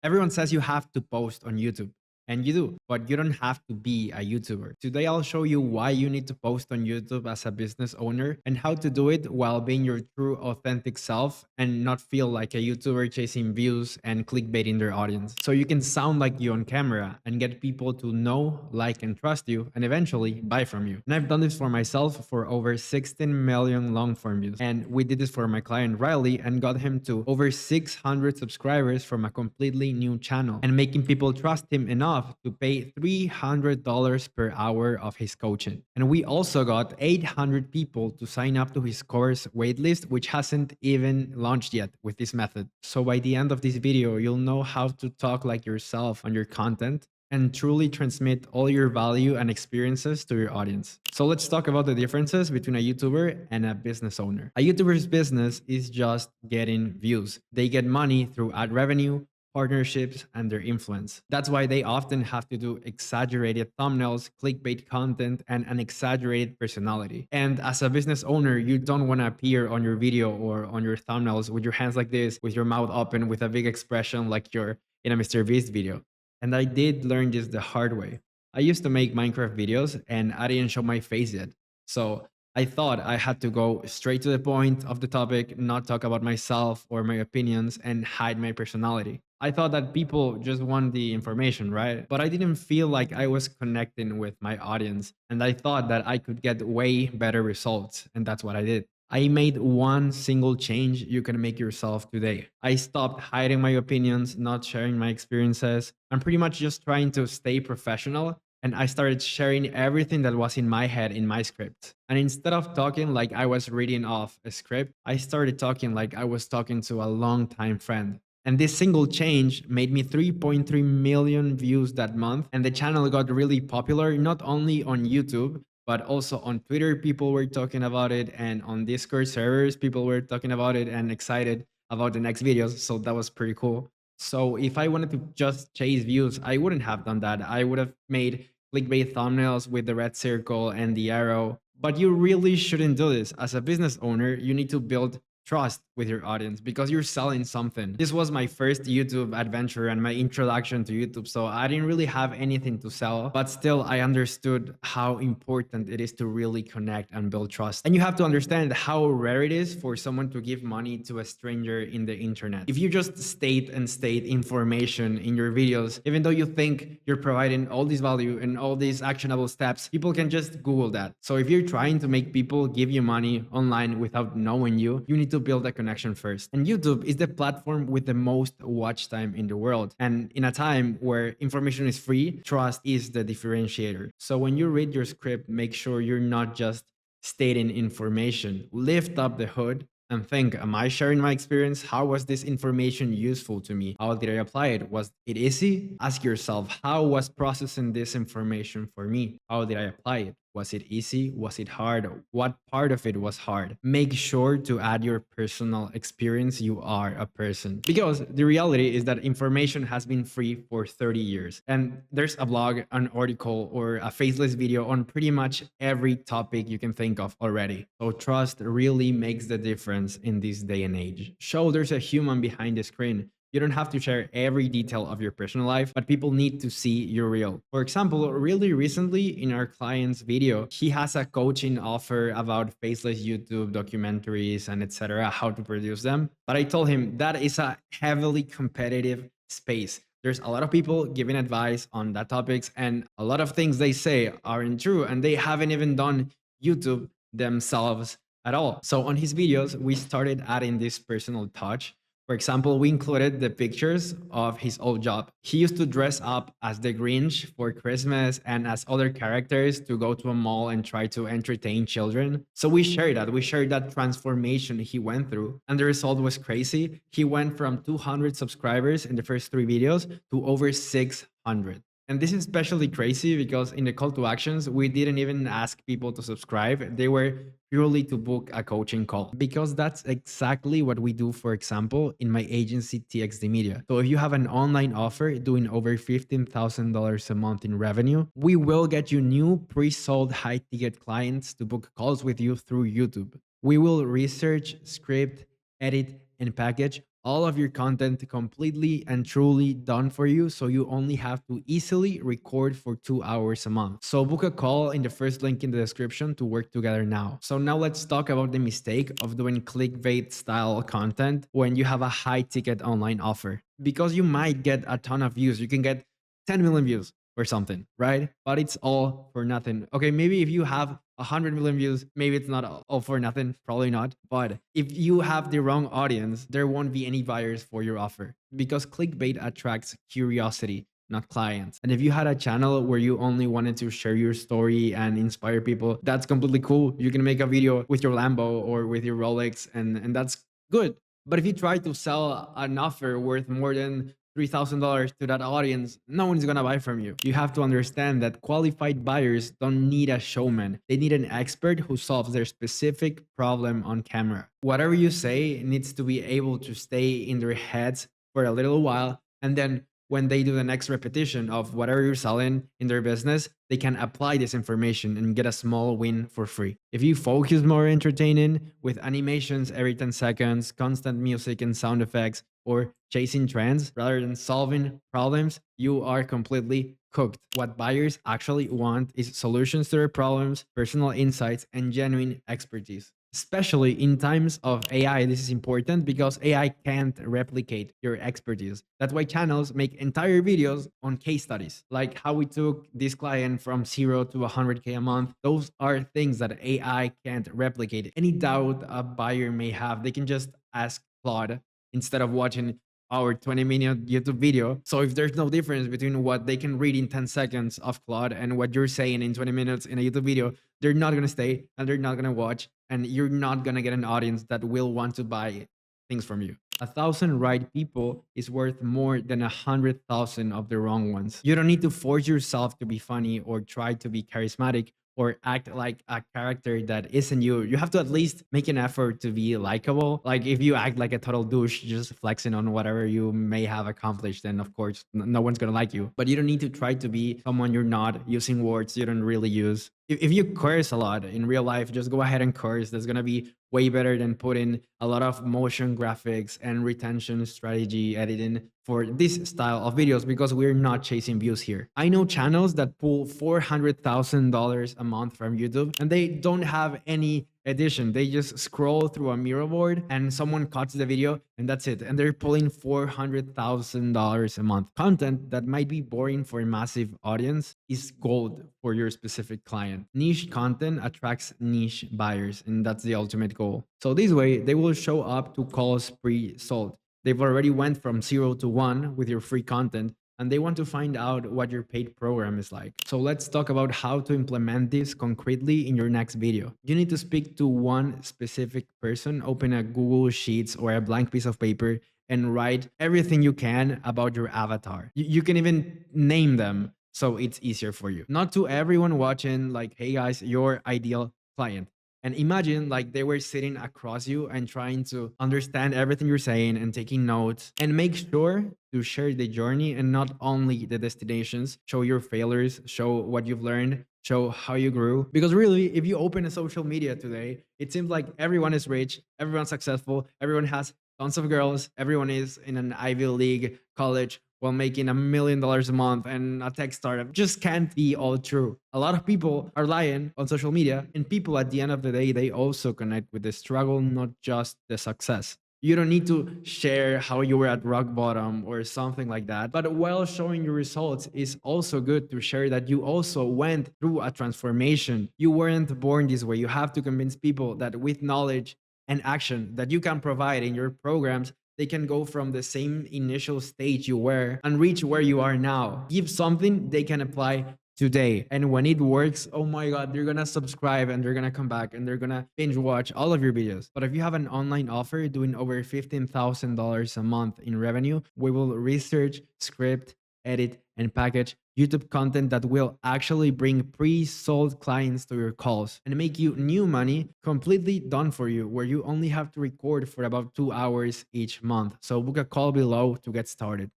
Everyone says you have to post on YouTube, and you do, but you don't have to be a YouTuber. Today, I'll show you why you need to post on YouTube as a business owner and how to do it while being your true, authentic self and not feel like a YouTuber chasing views and clickbaiting their audience. So you can sound like you on camera and get people to know, like, and trust you, and eventually buy from you. And I've done this for myself for over 16 million long form views. And we did this for my client Riley and got him to over 600 subscribers from a completely new channel and making people trust him enough to pay $300 per hour of his coaching. And we also got 800 people to sign up to his course waitlist, which hasn't even launched yet with this method. So by the end of this video, you'll know how to talk like yourself on your content and truly transmit all your value and experiences to your audience. So let's talk about the differences between a YouTuber and a business owner. A YouTuber's business is just getting views. They get money through ad revenue, partnerships, and their influence. That's why they often have to do exaggerated thumbnails, clickbait content, and an exaggerated personality. And as a business owner, you don't want to appear on your video or on your thumbnails with your hands like this, with your mouth open, with a big expression like you're in a Mr. Beast video. And I did learn this the hard way. I used to make Minecraft videos and I didn't show my face yet. So I thought I had to go straight to the point of the topic, not talk about myself or my opinions, and hide my personality. I thought that people just want the information, right? But I didn't feel like I was connecting with my audience. And I thought that I could get way better results. And that's what I did. I made one single change you can make yourself today. I stopped hiding my opinions, not sharing my experiences. I'm pretty much just trying to stay professional, and I started sharing everything that was in my head in my script. And instead of talking like I was reading off a script, I started talking like I was talking to a longtime friend. And this single change made me 3.3 million views that month. And the channel got really popular, not only on YouTube, but also on Twitter, people were talking about it. And on Discord servers, people were talking about it and excited about the next videos. So that was pretty cool. So if I wanted to just chase views, I wouldn't have done that. I would have made clickbait thumbnails with the red circle and the arrow. But you really shouldn't do this. As a business owner, you need to build trust with your audience because you're selling something. This was my first YouTube adventure and my introduction to YouTube, so I didn't really have anything to sell, but still I understood how important it is to really connect and build trust. And you have to understand how rare it is for someone to give money to a stranger in the internet. If you just state information in your videos, even though you think you're providing all this value and all these actionable steps, people can just Google that. So if you're trying to make people give you money online without knowing you, you need to build a connection first. And YouTube is the platform with the most watch time in the world. And in a time where information is free, trust is the differentiator. So when you read your script, make sure you're not just stating information. Lift up the hood and think, am I sharing my experience? How was this information useful to me? How did I apply it? Was it easy? Ask yourself, how was processing this information for me? How did I apply it? Was it easy? Was it hard? What part of it was hard? Make sure to add your personal experience. You are a person. Because the reality is that information has been free for 30 years. And there's a blog, an article, or a faceless video on pretty much every topic you can think of already. So trust really makes the difference in this day and age. Show there's a human behind the screen. You don't have to share every detail of your personal life, but people need to see you're real. For example, really recently in our client's video, he has a coaching offer about faceless YouTube documentaries and etc., how to produce them. But I told him that is a heavily competitive space. There's a lot of people giving advice on that topics, and a lot of things they say aren't true, and they haven't even done YouTube themselves at all. So on his videos, we started adding this personal touch. For example, we included the pictures of his old job. He used to dress up as the Grinch for Christmas and as other characters to go to a mall and try to entertain children. So we shared that. We shared that transformation he went through. And the result was crazy. He went from 200 subscribers in the first 3 videos to over 600. And this is especially crazy because in the call to actions, we didn't even ask people to subscribe. They were purely to book a coaching call because that's exactly what we do, for example, in my agency, TXD Media. So if you have an online offer doing over $15,000 a month in revenue, we will get you new pre-sold high ticket clients to book calls with you through YouTube. We will research, script, edit, and package all of your content completely and truly done for you. So you only have to easily record for 2 hours a month. So book a call in the first link in the description to work together now. So now let's talk about the mistake of doing clickbait style content when you have a high ticket online offer. Because you might get a ton of views, you can get 10 million views or something, right? But it's all for nothing. Okay, maybe if you have 100 million views, maybe it's not all for nothing, probably not. But if you have the wrong audience, there won't be any buyers for your offer because clickbait attracts curiosity, not clients. And if you had a channel where you only wanted to share your story and inspire people, that's completely cool. You can make a video with your Lambo or with your Rolex, and that's good. But if you try to sell an offer worth more than $3,000 to that audience, no one's gonna buy from you. You have to understand that qualified buyers don't need a showman. They need an expert who solves their specific problem on camera. Whatever you say needs to be able to stay in their heads for a little while, and then when they do the next repetition of whatever you're selling in their business, they can apply this information and get a small win for free. If you focus more entertaining with animations every 10 seconds, constant music and sound effects, or chasing trends rather than solving problems, you are completely cooked. What buyers actually want is solutions to their problems, personal insights, and genuine expertise. Especially in times of AI, this is important because AI can't replicate your expertise. That's why channels make entire videos on case studies, like how we took this client from 0 to 100K a month. Those are things that AI can't replicate. Any doubt a buyer may have, they can just ask Claude instead of watching our 20-minute YouTube video. So if there's no difference between what they can read in 10 seconds of Claude and what you're saying in 20 minutes in a YouTube video, they're not going to stay and they're not going to watch, and you're not going to get an audience that will want to buy things from you. 1,000 right people is worth more than 100,000 of the wrong ones. You don't need to force yourself to be funny or try to be charismatic or act like a character that isn't you. You have to at least make an effort to be likable. Like if you act like a total douche, just flexing on whatever you may have accomplished, then of course no one's gonna like you. But you don't need to try to be someone you're not, using words you don't really use. If you curse a lot in real life, just go ahead and curse. That's gonna be way better than putting a lot of motion graphics and retention strategy editing for this style of videos, because we're not chasing views here. I know channels that pull $400,000 a month from YouTube and they don't have any edition. They just scroll through a mirror board and someone cuts the video and that's it. And they're pulling $400,000 a month. Content that might be boring for a massive audience is gold for your specific client. Niche content attracts niche buyers, and that's the ultimate goal. So this way, they will show up to calls pre-sold. They've already went from 0 to 1 with your free content, and they want to find out what your paid program is like. So let's talk about how to implement this concretely in your next video. You need to speak to one specific person, open a Google Sheets or a blank piece of paper, and write everything you can about your avatar. You can even name them so it's easier for you. Not to everyone watching, like, hey guys, your ideal client. And imagine like they were sitting across you and trying to understand everything you're saying and taking notes, and make sure to share the journey and not only the destinations. Show your failures, show what you've learned, show how you grew. Because really, if you open a social media today, it seems like everyone is rich, everyone's successful, everyone has tons of girls, everyone is in an Ivy League college while making $1 million a month and a tech startup. Just can't be all true. A lot of people are lying on social media, and people at the end of the day, they also connect with the struggle, not just the success. You don't need to share how you were at rock bottom or something like that. But while showing your results, is also good to share that you also went through a transformation. You weren't born this way. You have to convince people that with knowledge and action that you can provide in your programs, they can go from the same initial stage you were and reach where you are now. Give something they can apply today. And when it works, oh my God, they're gonna subscribe and they're gonna come back and they're gonna binge watch all of your videos. But if you have an online offer doing over $15,000 a month in revenue, we will research, script, edit, and package YouTube content that will actually bring pre-sold clients to your calls and make you new money completely done for you, where you only have to record for about 2 hours each month. So book a call below to get started.